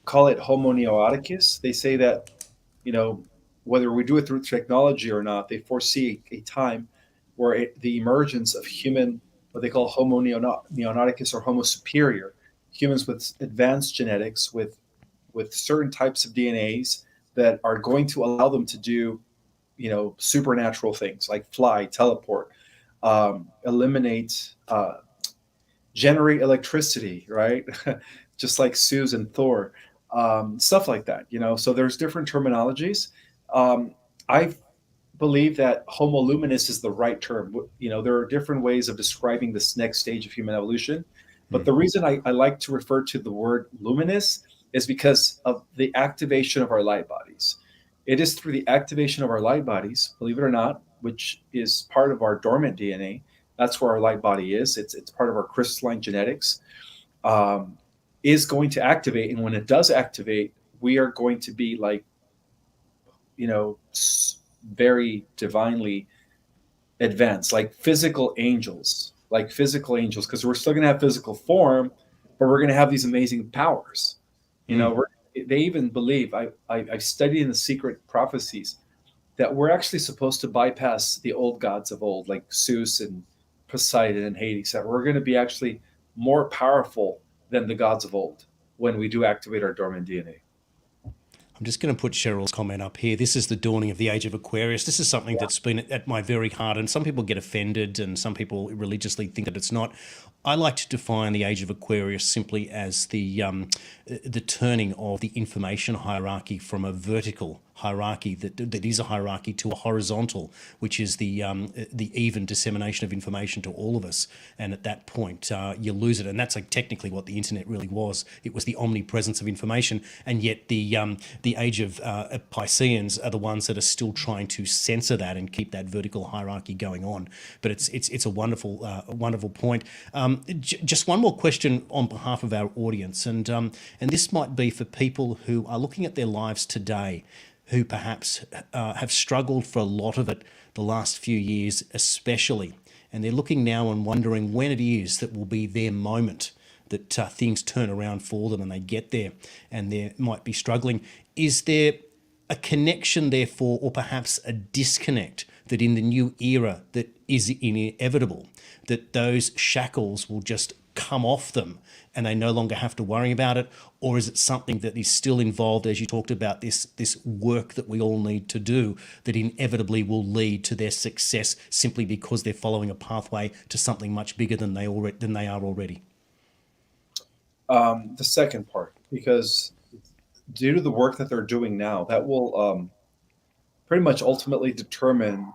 call it Homo neoticus. They say that, you know, whether we do it through technology or not, they foresee a time where the emergence of human, what they call Homo neoticus or Homo superior, humans with advanced genetics, with certain types of DNAs that are going to allow them to do, supernatural things like fly, teleport, eliminate, generate electricity, right? Just like Susan Thor, stuff like that. So there's different terminologies. I believe that Homo luminous is the right term. There are different ways of describing this next stage of human evolution, but Mm. the reason I like to refer to the word luminous is because of the activation of our light bodies. It is through the activation of our light bodies, believe it or not, which is part of our dormant DNA. That's where our light body is. It's part of our crystalline genetics. Um, is going to activate, and when it does activate, we are going to be like, very divinely advanced, like physical angels, because we're still going to have physical form, but we're going to have these amazing powers. You know, they even believe, I studied in the secret prophecies that we're actually supposed to bypass the old gods of old, like Zeus and Poseidon and Hades, that we're going to be actually more powerful than the gods of old when we do activate our dormant DNA. I'm just going to put Cheryl's comment up here. This is the dawning of the age of Aquarius. This is something that's been at my very heart, and some people get offended and some people religiously think that it's not. I like to define the age of Aquarius simply as the turning of the information hierarchy from a vertical hierarchy that is a hierarchy to a horizontal, which is the even dissemination of information to all of us. And at that point, you lose it. And that's like technically what the internet really was. It was the omnipresence of information. And yet the age of Pisceans are the ones that are still trying to censor that and keep that vertical hierarchy going on. But it's a wonderful point. Just one more question on behalf of our audience, and this might be for people who are looking at their lives today, who perhaps have struggled for a lot of it the last few years especially, and they're looking now and wondering when it is that will be their moment that things turn around for them and they get there, and they might be struggling. Is there a connection therefore, or perhaps a disconnect, that in the new era that is inevitable, that those shackles will just come off them and they no longer have to worry about it? Or is it something that is still involved, as you talked about, this work that we all need to do, that inevitably will lead to their success simply because they're following a pathway to something much bigger than they are already? The second part, because due to the work that they're doing now, that will pretty much ultimately determine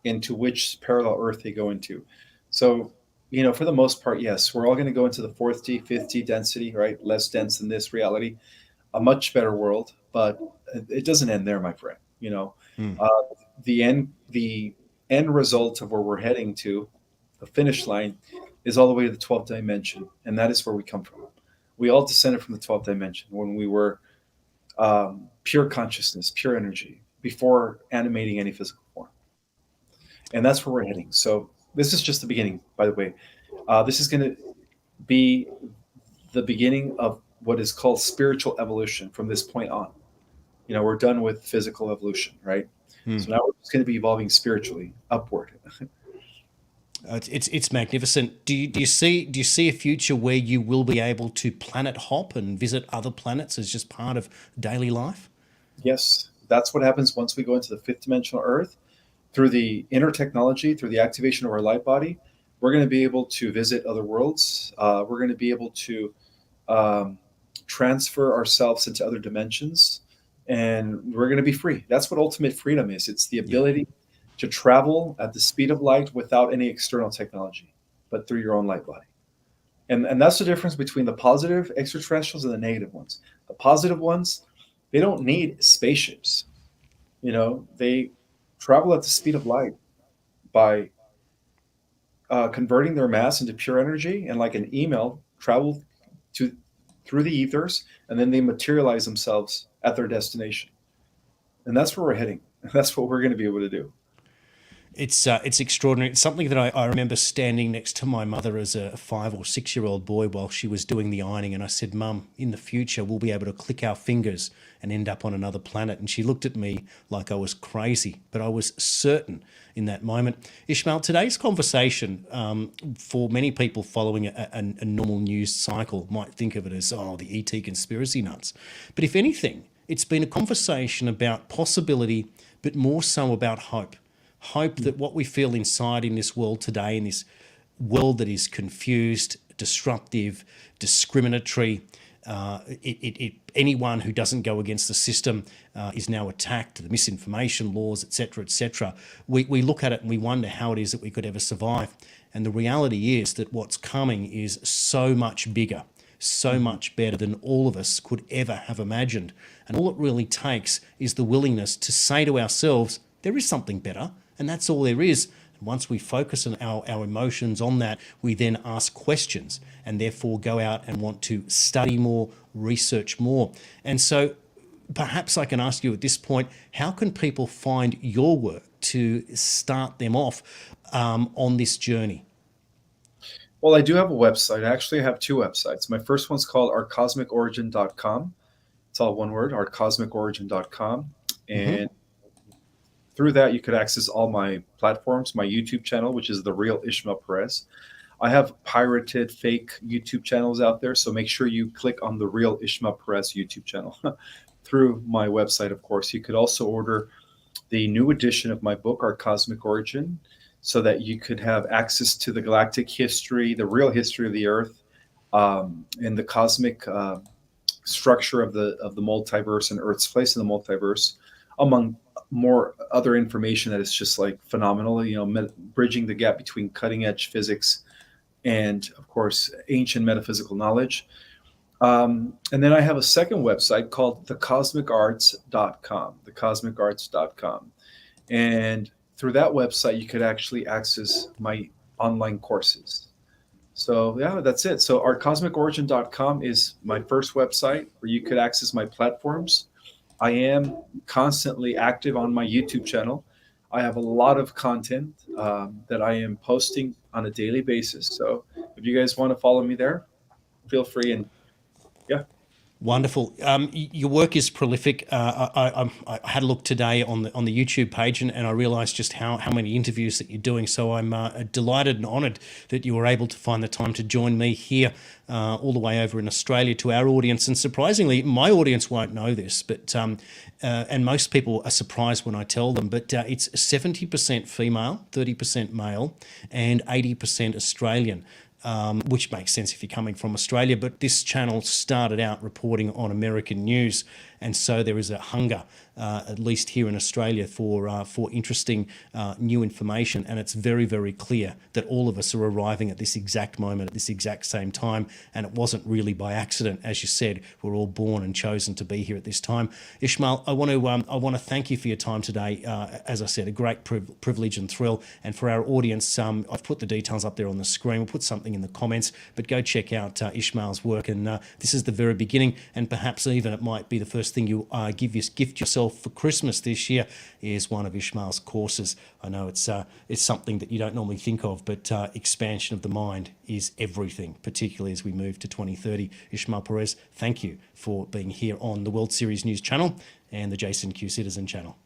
into which parallel Earth they go into. So, you know, for the most part, yes, we're all going to go into the 4th D, 5th D density, right? Less dense than this reality, a much better world, but it doesn't end there, my friend. You know, uh, the end result of where we're heading to, the finish line, is all the way to the 12th dimension, and that is where we come from. We all descended from the 12th dimension when we were pure consciousness, pure energy, before animating any physical form. And that's where we're heading. So this is just the beginning, by the way. This is going to be the beginning of what is called spiritual evolution from this point on. You know, we're done with physical evolution, right? So now we're just going to be evolving spiritually upward. It's magnificent. Do you see a future where you will be able to planet hop and visit other planets as just part of daily life? Yes, that's what happens once we go into the 5th dimensional Earth. Through the inner technology, through the activation of our light body, we're going to be able to visit other worlds. We're going to be able to transfer ourselves into other dimensions, and we're going to be free. That's what ultimate freedom is. It's the ability to travel at the speed of light without any external technology, but through your own light body. And that's the difference between the positive extraterrestrials and the negative ones. The positive ones, they don't need spaceships. You know, they travel at the speed of light by converting their mass into pure energy, and like an email travel through the ethers, and then they materialize themselves at their destination. And that's where we're heading. That's what we're going to be able to do. It's extraordinary. It's something that I remember standing next to my mother as a 5 or 6 year old boy while she was doing the ironing, and I said, "Mum, in the future we'll be able to click our fingers and end up on another planet." And she looked at me like I was crazy, but I was certain in that moment. Ishmael, today's conversation, for many people following a normal news cycle, might think of it as, oh, the ET conspiracy nuts. But if anything, it's been a conversation about possibility, but more so about hope. Hope that what we feel inside in this world today, in this world that is confused, disruptive, discriminatory, anyone who doesn't go against the system is now attacked, the misinformation laws, etc. We look at it and we wonder how it is that we could ever survive. And the reality is that what's coming is so much bigger, so much better than all of us could ever have imagined. And all it really takes is the willingness to say to ourselves, there is something better. And that's all there is. And once we focus on our emotions on that, we then ask questions and therefore go out and want to study more, research more. And so perhaps I can ask you at this point, how can people find your work to start them off on this journey? Well, I do have a website. I actually have two websites. My first one's called ourcosmicorigin.com. It's all one word, ourcosmicorigin.com. Mm-hmm. And through that, you could access all my platforms, my YouTube channel, which is The Real Ismael Perez. I have pirated fake YouTube channels out there, so make sure you click on The Real Ismael Perez YouTube channel through my website, of course. You could also order the new edition of my book, Our Cosmic Origin, so that you could have access to the galactic history, the real history of the Earth, and the cosmic structure of the multiverse and Earth's place in the multiverse, among more other information that is just like phenomenal. Bridging the gap between cutting edge physics and, of course, ancient metaphysical knowledge. And then I have a second website called thecosmicarts.com, thecosmicarts.com. And through that website, you could actually access my online courses. So yeah, that's it. So ourcosmicorigin.com is my first website where you could access my platforms. I am constantly active on my YouTube channel. I have a lot of content that I am posting on a daily basis. So if you guys want to follow me there, feel free. And yeah. Wonderful. Your work is prolific. I had a look today on the YouTube page, and I realised just how many interviews that you're doing. So I'm delighted and honoured that you were able to find the time to join me here, all the way over in Australia, to our audience. And surprisingly, my audience won't know this, but and most people are surprised when I tell them. But it's 70% female, 30% male, and 80% Australian. Which makes sense if you're coming from Australia. But this channel started out reporting on American news, and so there is a hunger, at least here in Australia, for interesting new information. And it's very, very clear that all of us are arriving at this exact moment, at this exact same time. And it wasn't really by accident, as you said. We're all born and chosen to be here at this time. Ismael, I want to thank you for your time today. As I said, a great privilege and thrill. And for our audience, I've put the details up there on the screen. We'll put something in the comments, but go check out Ismael's work. And this is the very beginning, and perhaps even it might be the first thing you gift yourself for Christmas this year is one of Ismael's courses. I know it's something that you don't normally think of, but expansion of the mind is everything, particularly as we move to 2030. Ismael Perez, thank you for being here on the World Series News channel and the Jason Q Citizen channel.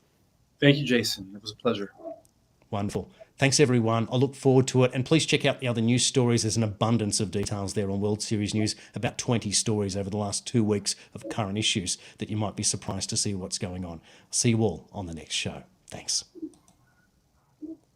Thank you, Jason. It was a pleasure. Wonderful. Thanks, everyone. I look forward to it. And please check out the other news stories. There's an abundance of details there on World Series News, about 20 stories over the last 2 weeks of current issues that you might be surprised to see what's going on. See you all on the next show. Thanks.